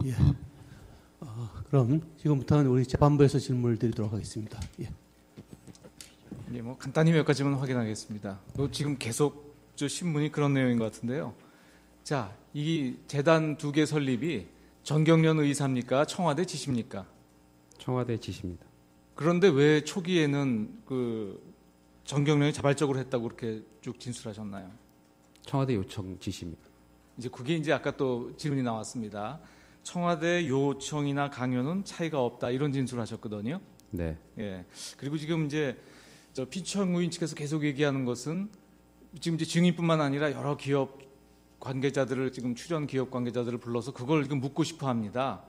예. 그럼 지금부터는 우리 재판부에서 질문을 드리도록 하겠습니다. 예. 예, 뭐 간단히 몇 가지만 확인하겠습니다. 지금 계속 저 신문이 그런 내용인 것 같은데요. 자, 이 재단 2개 설립이 전경련 의사입니까? 청와대 지시입니까? 청와대 지시입니다. 그런데 왜 초기에는 그 전경련이 자발적으로 했다고 그렇게 쭉 진술하셨나요? 청와대 요청 지시입니다. 이제 그게 이제 아까 또 질문이 나왔습니다. 청와대 요청이나 강요는 차이가 없다 이런 진술하셨거든요. 네. 예. 그리고 지금 이제 저 피청구인 측에서 계속 얘기하는 것은 지금 이제 증인뿐만 아니라 여러 기업 관계자들을 지금 출연 기업 관계자들을 불러서 그걸 지금 묻고 싶어 합니다.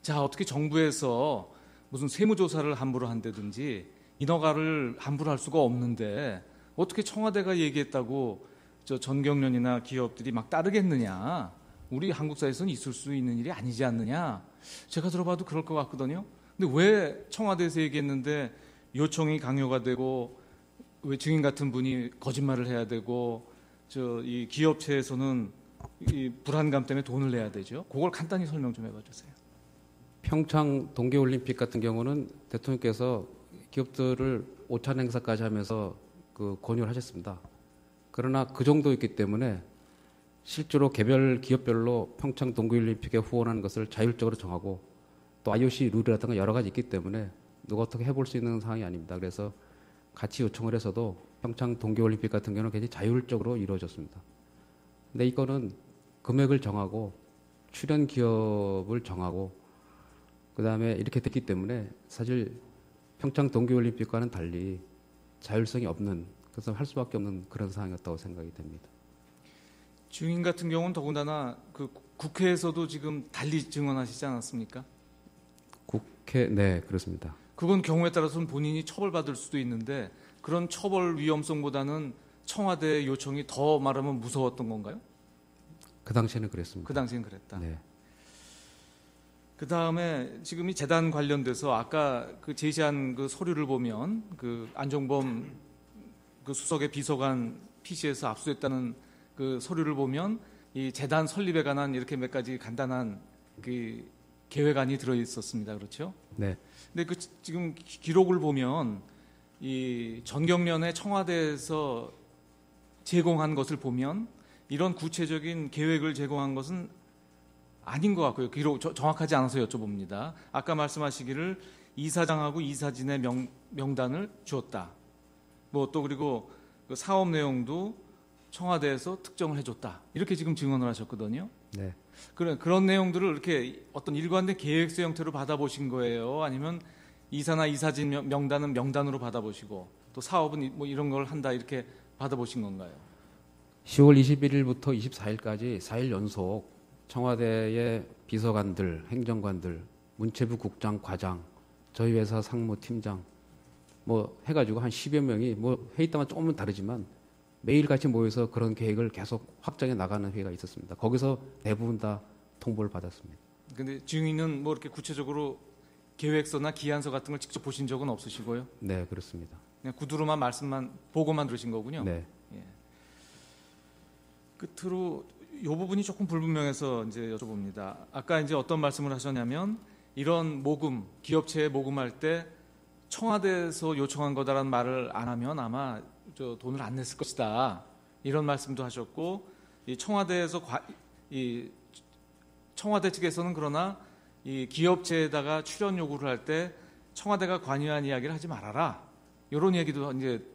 자, 어떻게 정부에서 무슨 세무조사를 함부로 한다든지 인허가를 함부로 할 수가 없는데 어떻게 청와대가 얘기했다고 저 전경련이나 기업들이 막 따르겠느냐? 우리 한국 사회에서는 있을 수 있는 일이 아니지 않느냐? 제가 들어봐도 그럴 것 같거든요. 근데 왜 청와대에서 얘기했는데 요청이 강요가 되고 왜 증인 같은 분이 거짓말을 해야 되고 저 이 기업체에서는 이 불안감 때문에 돈을 내야 되죠? 그걸 간단히 설명 좀 해봐 주세요. 평창 동계올림픽 같은 경우는 대통령께서 기업들을 오찬 행사까지 하면서 그 권유를 하셨습니다. 그러나 그 정도였기 때문에 실제로 개별 기업별로 평창 동계올림픽에 후원하는 것을 자율적으로 정하고 또 IOC 룰이라든가 여러 가지 있기 때문에 누가 어떻게 해볼 수 있는 상황이 아닙니다. 그래서 같이 요청을 해서도 평창 동계올림픽 같은 경우는 굉장히 자율적으로 이루어졌습니다. 근데 이거는 금액을 정하고 출연 기업을 정하고 그다음에 이렇게 됐기 때문에 사실 평창 동계올림픽과는 달리 자율성이 없는, 그래서 할 수밖에 없는 그런 상황이었다고 생각이 됩니다. 증인 같은 경우는 더군다나 그 국회에서도 지금 달리 증언하시지 않았습니까? 네, 그렇습니다. 그건 경우에 따라서는 본인이 처벌받을 수도 있는데 그런 처벌 위험성보다는 청와대 요청이 더 말하면 무서웠던 건가요? 그 당시에는 그랬습니다. 그 당시엔 그랬다. 네. 그 다음에 지금 이 재단 관련돼서 아까 그 제시한 그 서류를 보면 그 안종범 그 수석의 비서관 PC에서 압수했다는 그 서류를 보면 이 재단 설립에 관한 이렇게 몇 가지 간단한 그 계획안이 들어 있었습니다. 그렇죠? 네. 근데 그 지금 기록을 보면 이 전경련의 청와대에서 제공한 것을 보면 이런 구체적인 계획을 제공한 것은 아닌 것 같고요. 기록 정확하지 않아서 여쭤봅니다. 아까 말씀하시기를 이사장하고 이사진의 명단을 주었다. 뭐 또 그리고 그 사업 내용도 청와대에서 특정을 해줬다. 이렇게 지금 증언을 하셨거든요. 네. 그런 내용들을 이렇게 어떤 일관된 계획서 형태로 받아보신 거예요? 아니면 이사나 이사진 명단은 명단으로 받아보시고 또 사업은 뭐 이런 걸 한다 이렇게 받아보신 건가요? 10월 21일부터 24일까지 4일 연속 청와대의 비서관들, 행정관들, 문체부 국장, 과장, 저희 회사 상무팀장 뭐 해가지고 한 10여 명이 뭐 회의 때마다 조금은 다르지만 매일 같이 모여서 그런 계획을 계속 확정해 나가는 회의가 있었습니다. 거기서 대부분 다 통보를 받았습니다. 근데 증인은 뭐 이렇게 구체적으로 계획서나 기한서 같은 걸 직접 보신 적은 없으시고요? 네, 그렇습니다. 그냥 구두로만 말씀만 보고만 들으신 거군요. 네. 예. 끝으로 이 부분이 조금 불분명해서 이제 여쭤봅니다. 아까 이제 어떤 말씀을 하셨냐면 이런 모금, 기업체에 모금할 때 청와대에서 요청한 거다라는 말을 안 하면 아마 저 돈을 안 냈을 것이다. 이런 말씀도 하셨고 이 청와대에서 이 청와대 측에서는 그러나 이 기업체에다가 출연 요구를 할 때 청와대가 관여한 이야기를 하지 말아라. 이런 얘기도 이제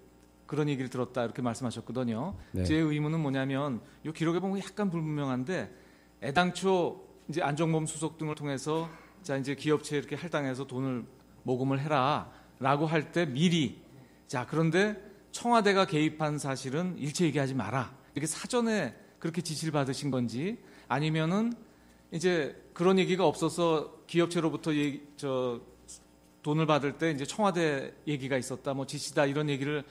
그런 얘기를 들었다 이렇게 말씀하셨거든요. 네. 제 의문은 뭐냐면 이 기록에 보면 약간 불분명한데 애당초 이제 안종범 수석 등을 통해서 자 이제 기업체에 이렇게 할당해서 돈을 모금을 해라라고 할 때 미리 자 그런데 청와대가 개입한 사실은 일체 얘기하지 마라 이렇게 사전에 그렇게 지시를 받으신 건지 아니면은 이제 그런 얘기가 없어서 기업체로부터 돈을 받을 때 이제 청와대 얘기가 있었다 뭐 지시다 이런 얘기를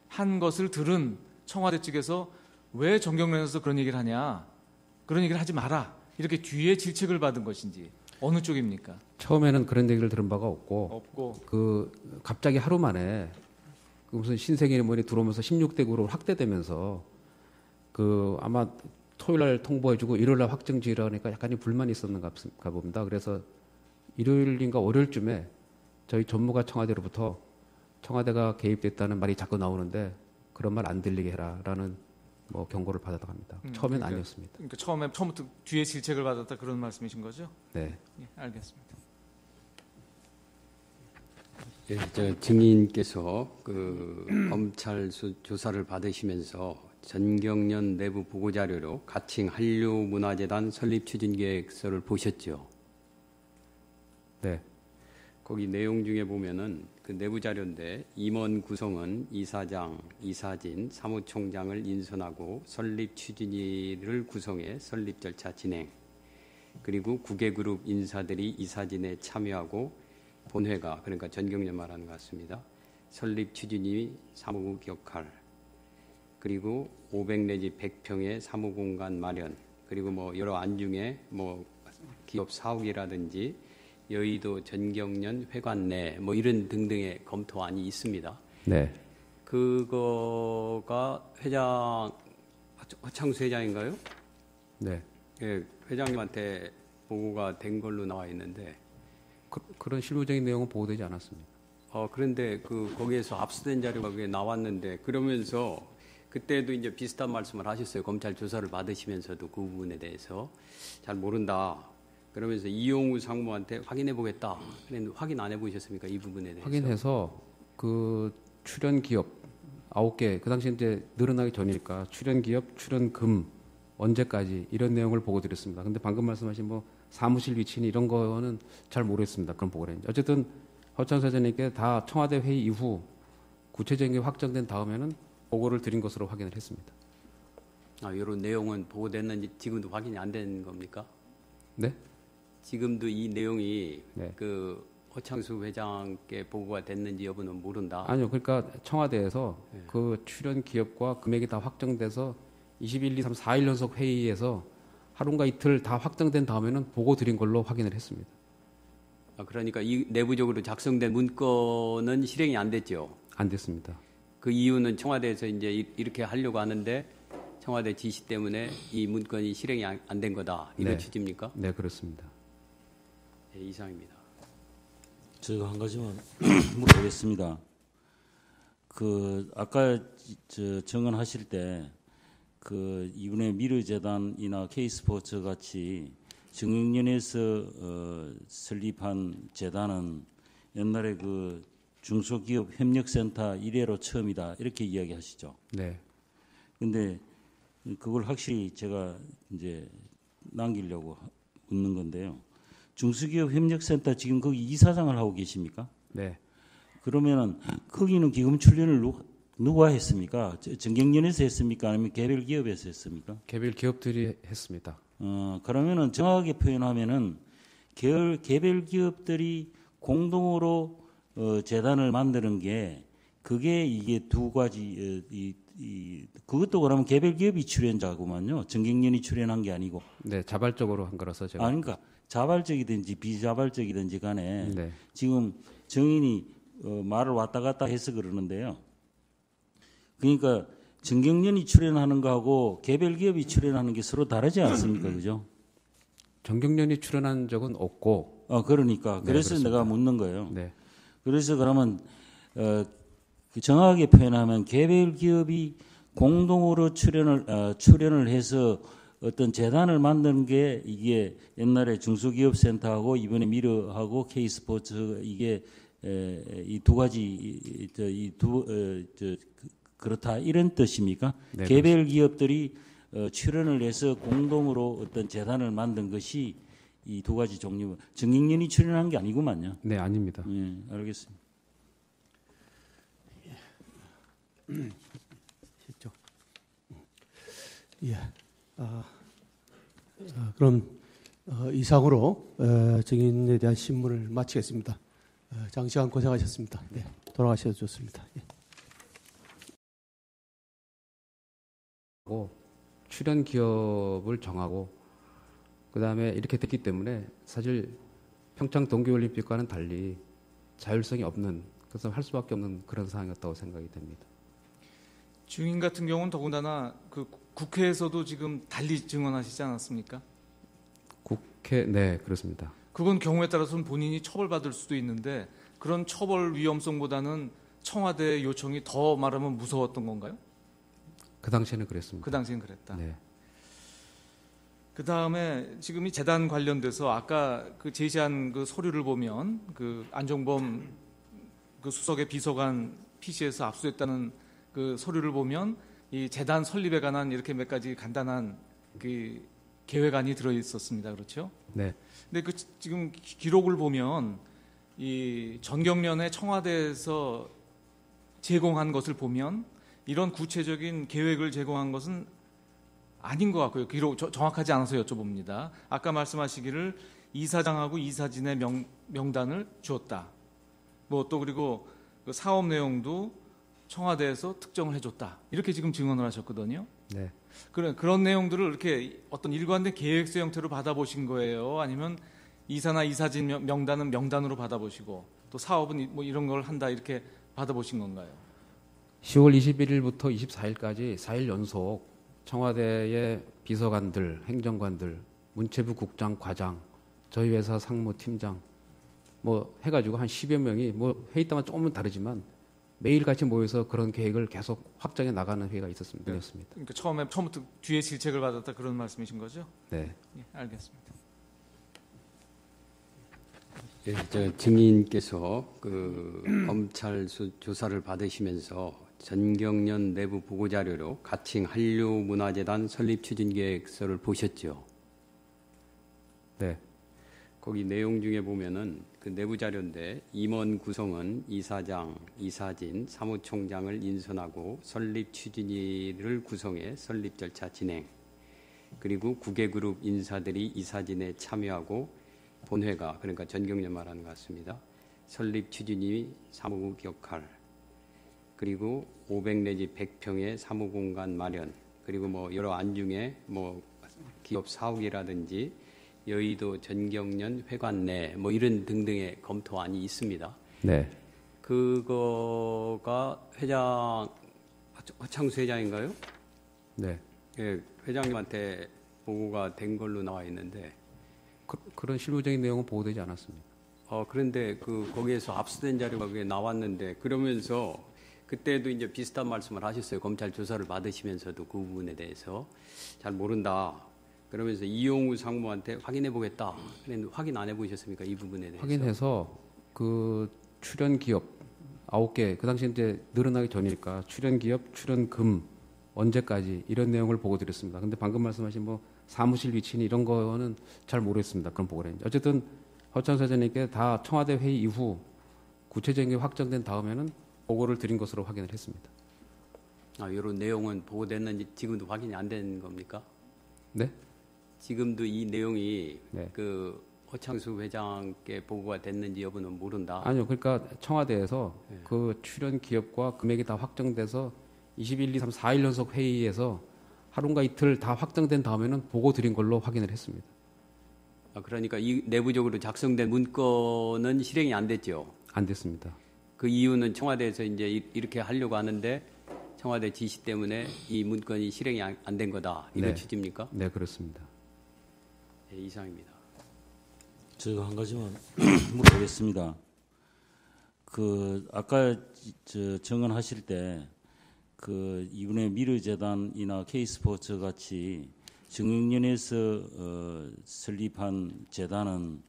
한 것을 들은 청와대 측에서 왜 전경련에서 그런 얘기를 하냐 그런 얘기를 하지 마라 이렇게 뒤에 질책을 받은 것인지 어느 쪽입니까? 처음에는 그런 얘기를 들은 바가 없고 그 갑자기 하루 만에 그 무슨 신생일머니 들어오면서 16대 9로 확대되면서 그 아마 토요일 날 통보해주고 일요일 날 확정 지으라니까 약간의 불만이 있었는가 봅니다. 그래서 일요일인가 월요일쯤에 저희 전무가 청와대로부터 청와대가 개입됐다는 말이 자꾸 나오는데 그런 말 안 들리게 해라라는 뭐 경고를 받았다고 합니다. 처음엔 아니었습니다. 그러니까 처음부터 뒤에 질책을 받았다 그런 말씀이신 거죠? 네. 예, 알겠습니다. 예, 저 증인께서 검찰 조사를 받으시면서 전경련 내부 보고 자료로 가칭 한류문화재단 설립 추진 계획서를 보셨죠? 네. 거기 내용 중에 보면은 그 내부 자료인데 임원 구성은 이사장, 이사진, 사무총장을 인선하고 설립 추진위를 구성해 설립 절차 진행. 그리고 구개그룹 인사들이 이사진에 참여하고 본회가 그러니까 전경련 말하는 것 같습니다. 설립 추진위 사무국 역할. 그리고 500 내지 100평의 사무공간 마련. 그리고 뭐 여러 안중에 뭐 기업 사옥이라든지 여의도 전경련 회관 내 뭐 이런 등등의 검토안이 있습니다. 네. 그거가 허창수 회장인가요? 네. 예, 회장님한테 보고가 된 걸로 나와 있는데 그런 실무적인 내용은 보고되지 않았습니다. 그런데 거기에서 압수된 자료가 그게 나왔는데 그러면서 그때도 이제 비슷한 말씀을 하셨어요. 검찰 조사를 받으시면서도 그 부분에 대해서 잘 모른다. 그러면서 이용우 상무한테 확인해 보겠다. 그런데 확인 안 해보셨습니까? 이 부분에 대해서. 확인해서 그 출연 기업 9개 그 당시 이제 늘어나기 전이니까 출연 기업, 출연금 언제까지 이런 내용을 보고 드렸습니다. 근데 방금 말씀하신 뭐 사무실 위치니 이런 거는 잘 모르겠습니다. 그런 보고를 했는지. 어쨌든 허창수 회장님께 다 청와대 회의 이후 구체적인 게 확정된 다음에는 보고를 드린 것으로 확인을 했습니다. 이런 내용은 보고됐는지 지금도 확인이 안 된 겁니까? 네? 지금도 이 내용이 네. 그 허창수 회장께 보고가 됐는지 여부는 모른다. 아니요. 그러니까 청와대에서 그 출연 기업과 금액이 다 확정돼서 21, 2, 3, 4일 연속 회의에서 하루인가 이틀 다 확정된 다음에는 보고 드린 걸로 확인을 했습니다. 그러니까 이 내부적으로 작성된 문건은 실행이 안 됐죠. 안 됐습니다. 그 이유는 청와대에서 이제 이렇게 하려고 하는데 청와대 지시 때문에 이 문건이 실행이 안 된 거다. 이런 네. 취지입니까? 네, 그렇습니다. 네, 이상입니다. 제가 한 가지만 물어보겠습니다. 아까 정언하실 때 이번에 미르재단이나 K스포츠 같이 정경련에서 설립한 재단은 옛날에 그 중소기업 협력센터 이래로 처음이다 이렇게 이야기하시죠. 네. 근데 그걸 확실히 제가 이제 남기려고 묻는 건데요. 중소기업 협력센터 지금 거기 이사장을 하고 계십니까? 네. 그러면은 거기는 기금 출연을 누가 했습니까? 정경련에서 했습니까? 아니면 개별 기업에서 했습니까? 개별 기업들이 했습니다. 그러면은 정확하게 표현하면은 개별 기업들이 공동으로 재단을 만드는 게 그게 이게 두 가지 그것도 그러면 개별 기업이 출연자구만요. 정경련이 출연한 게 아니고. 네, 자발적으로 한 거라서 제가. 그러니까 자발적이든지 비자발적이든지 간에 네. 지금 정인이 말을 왔다 갔다 해서 그러는데요. 그러니까 정경련이 출연하는 거하고 개별 기업이 출연하는 게 서로 다르지 않습니까? 그죠? 정경련이 출연한 적은 없고. 그러니까. 네, 그래서 그렇습니다. 내가 묻는 거예요. 네. 그래서 그러면 정확하게 표현하면 개별 기업이 공동으로 출연을 해서 어떤 재단을 만드는 게 이게 옛날에 중소기업센터하고 이번에 미르하고 K스포츠 이게 이 두 가지 그렇다 이런 뜻입니까? 네, 개별 기업들이 출연을 해서 공동으로 어떤 재단을 만든 것이 이 두 가지 종류. 정경련이 출연한 게 아니구만요. 네, 아닙니다. 예, 알겠습니다. 쉽죠. 예. 그럼 이상으로 증인에 대한 신문을 마치겠습니다. 장시간 고생하셨습니다. 네, 돌아가셔도 좋습니다. 예. 출연 기업을 정하고 그다음에 이렇게 됐기 때문에 사실 평창 동계올림픽과는 달리 자율성이 없는 그래서 할 수밖에 없는 그런 상황이었다고 생각이 됩니다. 증인 같은 경우는 더군다나 그 국회에서도 지금 달리 증언하시지 않았습니까? 네, 그렇습니다. 그건 경우에 따라서는 본인이 처벌받을 수도 있는데 그런 처벌 위험성보다는 청와대 요청이 더 말하면 무서웠던 건가요? 그 당시에는 그랬습니다. 그 당시엔 그랬다. 네. 그 다음에 지금 이 재단 관련돼서 아까 그 제시한 그 서류를 보면 그 안종범 그 수석의 비서관 PC에서 압수했다는 그 서류를 보면 이 재단 설립에 관한 이렇게 몇 가지 간단한 그 계획안이 들어 있었습니다. 그렇죠? 네. 근데 그 지금 기록을 보면 이 전경련의 청와대에서 제공한 것을 보면 이런 구체적인 계획을 제공한 것은 아닌 것 같고요. 기록 정확하지 않아서 여쭤봅니다. 아까 말씀하시기를 이사장하고 이사진의 명단을 주었다. 뭐 또 그리고 그 사업 내용도 청와대에서 특정을 해줬다. 이렇게 지금 증언을 하셨거든요. 네. 그런 내용들을 이렇게 어떤 일관된 계획서 형태로 받아보신 거예요? 아니면 이사나 이사진 명단은 명단으로 받아보시고 또 사업은 뭐 이런 걸 한다 이렇게 받아보신 건가요? 10월 21일부터 24일까지 4일 연속 청와대의 비서관들, 행정관들, 문체부 국장, 과장, 저희 회사 상무팀장 뭐 해가지고 한 10여 명이 뭐 회의 때마다 조금은 다르지만 매일 같이 모여서 그런 계획을 계속 확정해 나가는 회의가 있었습니다. 그러니까 처음부터 뒤에 질책을 받았다 그런 말씀이신 거죠? 네. 예, 알겠습니다. 예, 저 증인께서 그 검찰 조사를 받으시면서 전경련 내부 보고 자료로 가칭 한류문화재단 설립 추진 계획서를 보셨죠? 네. 거기 내용 중에 보면은 그 내부 자료인데 임원 구성은 이사장, 이사진, 사무총장을 인선하고 설립 추진위를 구성해 설립 절차 진행. 그리고 국외그룹 인사들이 이사진에 참여하고 본회가 그러니까 전경련 말하는 것 같습니다. 설립 추진위 사무국 역할. 그리고 500 내지 100평의 사무공간 마련. 그리고 뭐 여러 안중에 뭐 기업 사옥이라든지 여의도 전경련 회관 내 뭐 이런 등등의 검토안이 있습니다. 네. 그거가 회장 허창수 회장인가요? 네. 예, 회장님한테 보고가 된 걸로 나와 있는데 그런 실무적인 내용은 보고되지 않았습니다. 그런데 그 거기에서 압수된 자료가 그게 나왔는데 그러면서 그때도 이제 비슷한 말씀을 하셨어요. 검찰 조사를 받으시면서도 그 부분에 대해서 잘 모른다. 그러면서 이용우 상무한테 확인해 보겠다. 그런데 확인 안 해보셨습니까? 이 부분에 대해서. 확인해서 그 출연 기업 9개 그 당시 이제 늘어나기 전이니까 출연 기업, 출연금 언제까지 이런 내용을 보고 드렸습니다. 근데 방금 말씀하신 뭐 사무실 위치니 이런 거는 잘 모르겠습니다. 그런 보고를 했는지. 어쨌든 허창수 회장님께 다 청와대 회의 이후 구체적인 게 확정된 다음에는 보고를 드린 것으로 확인을 했습니다. 이런 내용은 보고됐는지 지금도 확인이 안 된 겁니까? 네? 지금도 이 내용이 네. 그 허창수 회장께 보고가 됐는지 여부는 모른다. 아니요. 그러니까 청와대에서 네. 그 출연 기업과 금액이 다 확정돼서 21, 2, 3, 4일 연속 회의에서 하루인가 이틀 다 확정된 다음에는 보고 드린 걸로 확인을 했습니다. 그러니까 이 내부적으로 작성된 문건은 실행이 안 됐죠. 안 됐습니다. 그 이유는 청와대에서 이제 이렇게 하려고 하는데 청와대 지시 때문에 이 문건이 실행이 안 된 거다. 이런 네. 취지입니까? 네, 그렇습니다. 네, 이상입니다. 제가 한 가지만 물어보겠습니다. 그 아까 정언하실 때 그 이번에 미르재단이나 K스포츠 같이 정경련에서 설립한 재단은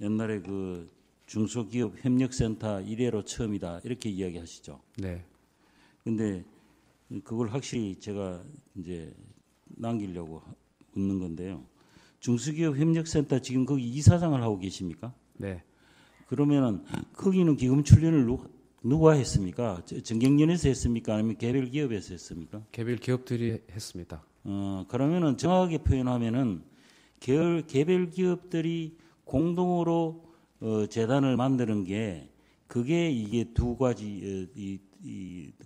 옛날에 그 중소기업 협력센터 이래로 처음이다 이렇게 이야기하시죠. 네. 근데 그걸 확실히 제가 이제 남기려고 묻는 건데요. 중소기업 협력센터 지금 거기 이사장을 하고 계십니까? 네. 그러면은 거기는 기금 출연을 누가 했습니까? 전경련에서 했습니까? 아니면 개별 기업에서 했습니까? 개별 기업들이 했습니다. 그러면은 정확하게 표현하면은 개별 기업들이 공동으로 재단을 만드는 게 그게 이게 두 가지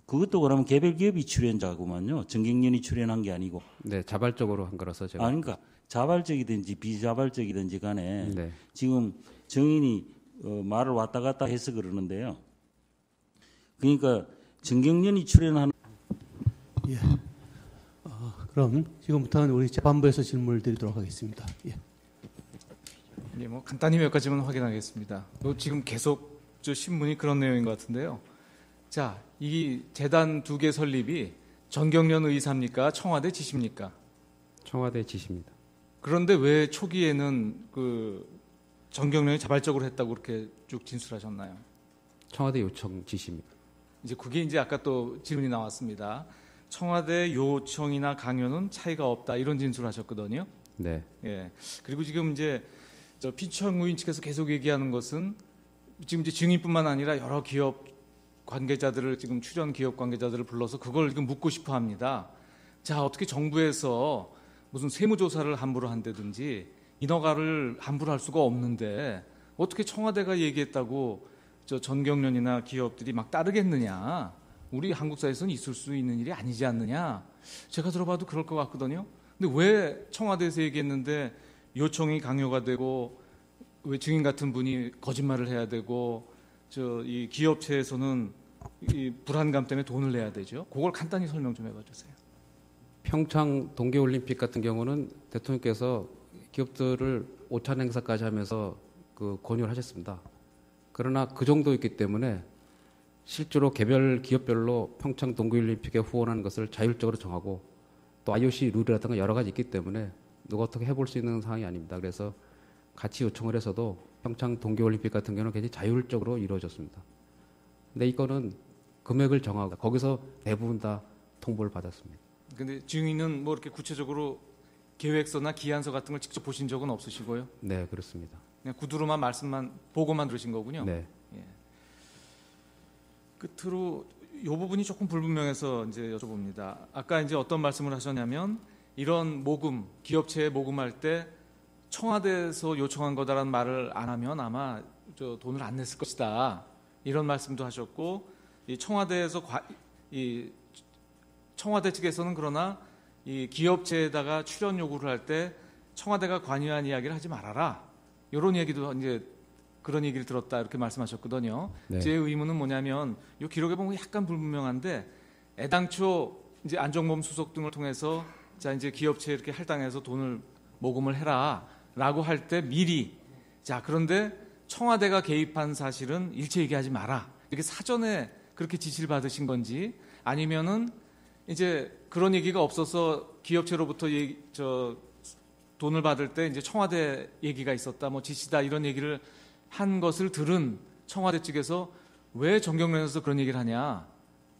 그것도 그러면 개별 기업이 출연자구만요. 전경련이 출연한 게 아니고. 네, 자발적으로 한 거라서 제가. 그러니까 자발적이든지 비자발적이든지 간에 네. 지금 정인이 말을 왔다 갔다 해서 그러는데요. 그러니까 전경련이 출연한 그럼 지금부터는 우리 재판부에서 질문을 드리도록 하겠습니다. 예. 예, 뭐 간단히 몇 가지만 확인하겠습니다. 지금 계속 저 신문이 그런 내용인 것 같은데요. 자, 이 재단 2개 설립이 정경련 의사입니까? 청와대 지시입니까? 청와대 지시입니다. 그런데 왜 초기에는 그 정경련이 자발적으로 했다고 그렇게 쭉 진술하셨나요? 청와대 요청 지시입니다. 이제 그게 이제 아까 또 질문이 나왔습니다. 청와대 요청이나 강요는 차이가 없다 이런 진술하셨거든요. 네. 예. 그리고 지금 이제 저 피청 의원 측에서 계속 얘기하는 것은 지금 이제 증인뿐만 아니라 여러 기업 관계자들을 지금 출연 기업 관계자들을 불러서 그걸 지금 묻고 싶어 합니다. 자, 어떻게 정부에서 무슨 세무조사를 함부로 한다든지 인허가를 함부로 할 수가 없는데 어떻게 청와대가 얘기했다고 저 전경련이나 기업들이 막 따르겠느냐? 우리 한국 사회에서는 있을 수 있는 일이 아니지 않느냐? 제가 들어봐도 그럴 것 같거든요. 근데 왜 청와대에서 얘기했는데 요청이 강요가 되고 왜 증인 같은 분이 거짓말을 해야 되고 저 이 기업체에서는 이 불안감 때문에 돈을 내야 되죠? 그걸 간단히 설명 좀 해봐 주세요. 평창 동계올림픽 같은 경우는 대통령께서 기업들을 오찬 행사까지 하면서 그 권유를 하셨습니다. 그러나 그 정도였기 때문에 실제로 개별 기업별로 평창 동계올림픽에 후원하는 것을 자율적으로 정하고 또 IOC 룰이라든가 여러 가지 있기 때문에 누가 어떻게 해볼 수 있는 상황이 아닙니다. 그래서 같이 요청을 해서도 평창 동계올림픽 같은 경우는 굉장히 자율적으로 이루어졌습니다. 근데 이거는 금액을 정하고 거기서 대부분 다 통보를 받았습니다. 근데 증인은 뭐 이렇게 구체적으로 계획서나 기한서 같은 걸 직접 보신 적은 없으시고요? 네, 그렇습니다. 그냥 구두로만 말씀만 보고만 들으신 거군요. 네. 예. 끝으로 이 부분이 조금 불분명해서 이제 여쭤봅니다. 아까 이제 어떤 말씀을 하셨냐면 이런 모금, 기업체에 모금할 때 청와대에서 요청한 거다라는 말을 안 하면 아마 저 돈을 안 냈을 것이다. 이런 말씀도 하셨고 이 청와대에서 이 청와대 측에서는 그러나 이 기업체에다가 출연 요구를 할 때 청와대가 관여한 이야기를 하지 말아라. 이런 얘기도 이제 그런 얘기를 들었다 이렇게 말씀하셨거든요. 네. 제 의문은 뭐냐면 이 기록에 보면 약간 불분명한데 애당초 이제 안종범 수석 등을 통해서 자 이제 기업체에 이렇게 할당해서 돈을 모금을 해라라고 할 때 미리 자 그런데 청와대가 개입한 사실은 일체 얘기하지 마라 이렇게 사전에 그렇게 지시를 받으신 건지 아니면은 이제 그런 얘기가 없어서 기업체로부터 돈을 받을 때 이제 청와대 얘기가 있었다, 뭐 지시다 이런 얘기를 한 것을 들은 청와대 측에서 왜 정경련에서 그런 얘기를 하냐,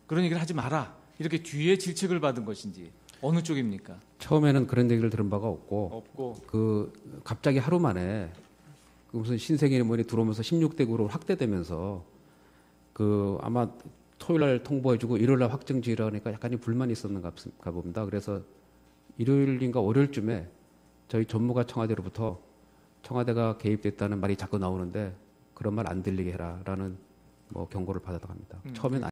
그런 얘기를 하지 마라 이렇게 뒤에 질책을 받은 것인지 어느 쪽입니까? 처음에는 그런 얘기를 들은 바가 없고 그 갑자기 하루 만에 그 무슨 신세계 뭐니 들어오면서 16대9로 확대되면서 그 아마 토요일날 통보해주고 일요일날 확정지으라니까 약간의 불만이 있었는가 봅니다. 그래서 일요일인가 월요일쯤에 저희 전무가 청와대로부터 청와대가 개입됐다는 말이 자꾸 나오는데 그런 말 안 들리게 해라라는 뭐 경고를 받았다고 합니다. 처음엔